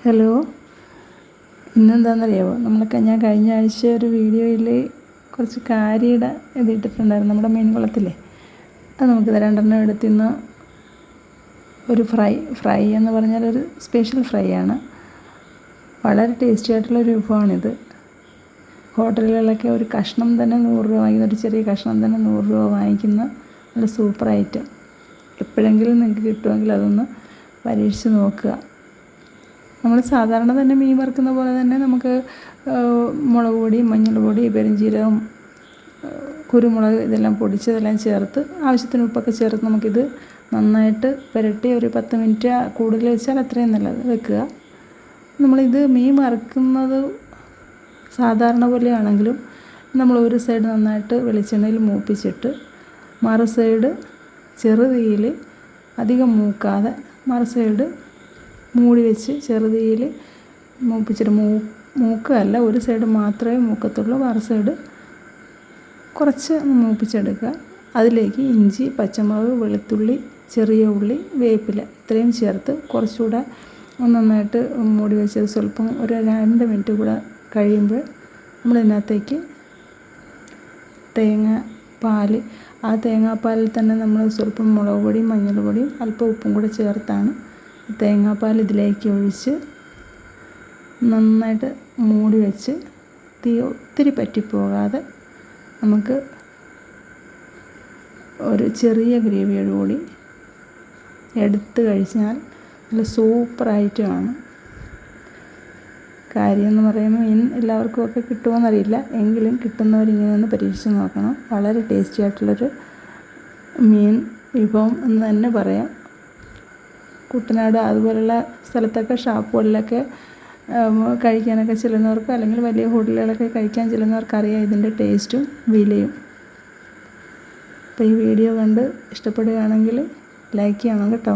Hello, ഇന്നെന്താണെന്നറിയാമോ? ഞാൻ കഴിഞ്ഞ ആഴ്ച ഒരു വീഡിയോയിൽ കുറച്ച് കാരിയുടെ ഇതിട്ടിട്ടുണ്ടായിരുന്നു നമ്മുടെ മീൻ കുളത്തില്ലേ. അത് നമുക്ക് രണ്ടെണ്ണം എടുത്തിന്ന് ഒരു ഫ്രൈ എന്ന് പറഞ്ഞാൽ ഒരു സ്പെഷ്യൽ ഫ്രൈ ആണ്. വളരെ ടേസ്റ്റി ആയിട്ടുള്ളൊരു വിഭവമാണിത്. ഹോട്ടലുകളിലൊക്കെ ഒരു കഷ്ണം തന്നെ 100 രൂപ വാങ്ങിക്കുന്ന, ഒരു ചെറിയ കഷ്ണം തന്നെ 100 രൂപ വാങ്ങിക്കുന്ന നല്ല സൂപ്പർ ഐറ്റം. എപ്പോഴെങ്കിലും നിങ്ങൾക്ക് കിട്ടുമെങ്കിൽ അതൊന്ന് പരീക്ഷിച്ച് നോക്കുക. നമ്മൾ സാധാരണ തന്നെ മീൻ വറുക്കുന്ന പോലെ തന്നെ നമുക്ക് മുളക് പൊടി, മഞ്ഞൾ പൊടി, പെരുംജീരകം, കുരുമുളക് ഇതെല്ലാം പൊടിച്ചതെല്ലാം ചേർത്ത് ആവശ്യത്തിന് ഉപ്പൊക്കെ ചേർത്ത് നമുക്കിത് നന്നായിട്ട് പുരട്ടി ഒരു 10 മിനിറ്റ് കൂടുതൽ വെച്ചാൽ അത്രയും നല്ലത് വെക്കുക. നമ്മളിത് മീൻ വറുക്കുന്നത് സാധാരണ പോലെയാണെങ്കിലും നമ്മൾ ഒരു സൈഡ് നന്നായിട്ട് വെളിച്ചെണ്ണയിൽ മൂപ്പിച്ചിട്ട് മറു സൈഡ് ചെറുതീയിൽ അധികം മൂക്കാതെ മറു സൈഡ് മൂടി വെച്ച് ചെറുതീയിൽ മൂപ്പിച്ചിട്ട് മൂക്കുകയല്ല, ഒരു സൈഡ് മാത്രമേ മൂക്കത്തുള്ളൂ, മറു സൈഡ് കുറച്ച് മൂപ്പിച്ചെടുക്കുക. അതിലേക്ക് ഇഞ്ചി, പച്ചമുളക്, വെളുത്തുള്ളി, ചെറിയ ഉള്ളി, വേപ്പില ഇത്രയും ചേർത്ത് കുറച്ചുകൂടെ നന്നായിട്ട് മൂടി വെച്ച് സ്വല്പം ഒരു 2 മിനിറ്റ് കൂടെ കഴിയുമ്പോൾ നമ്മളിതിനകത്തേക്ക് തേങ്ങാപ്പാൽ, ആ തേങ്ങാപ്പാലിൽ തന്നെ നമ്മൾ സ്വല്പം മുളക് പൊടിയും മഞ്ഞൾ പൊടിയും അല്പം ഉപ്പും കൂടെ ചേർത്താണ് തേങ്ങാപ്പാൽ ഇതിലേക്ക് ഒഴിച്ച് നന്നായിട്ട് മൂടി വെച്ച് തീ ഒത്തിരി പറ്റിപ്പോകാതെ നമുക്ക് ഒരു ചെറിയ ഗ്രേവിയോടുകൂടി എടുത്ത് കഴിച്ചാൽ നല്ല സൂപ്പർ ഐറ്റമാണ്. കാര്യമെന്ന് പറയുമ്പോൾ മീൻ എല്ലാവർക്കും ഒക്കെ കിട്ടുമോയെന്നറിയില്ല, എങ്കിലും കിട്ടുന്നവരിങ്ങനെ ഒന്ന് പരീക്ഷിച്ച് നോക്കണം. വളരെ ടേസ്റ്റി ആയിട്ടുള്ളൊരു മീൻ വിഭവം എന്ന് തന്നെ പറയാം. കുട്ടനാട് അതുപോലുള്ള സ്ഥലത്തൊക്കെ ഷാപ്പുകളിലൊക്കെ കഴിക്കാനൊക്കെ ചെല്ലുന്നവർക്ക്, അല്ലെങ്കിൽ വലിയ ഹോട്ടലുകളൊക്കെ കഴിക്കാൻ ചെല്ലുന്നവർക്ക് അറിയാം ഇതിൻ്റെ ടേസ്റ്റും വിലയും. അപ്പോൾ ഈ വീഡിയോ കണ്ട് ഇഷ്ടപ്പെടുകയാണെങ്കിൽ ലൈക്ക് ചെയ്യണം കേട്ടോ.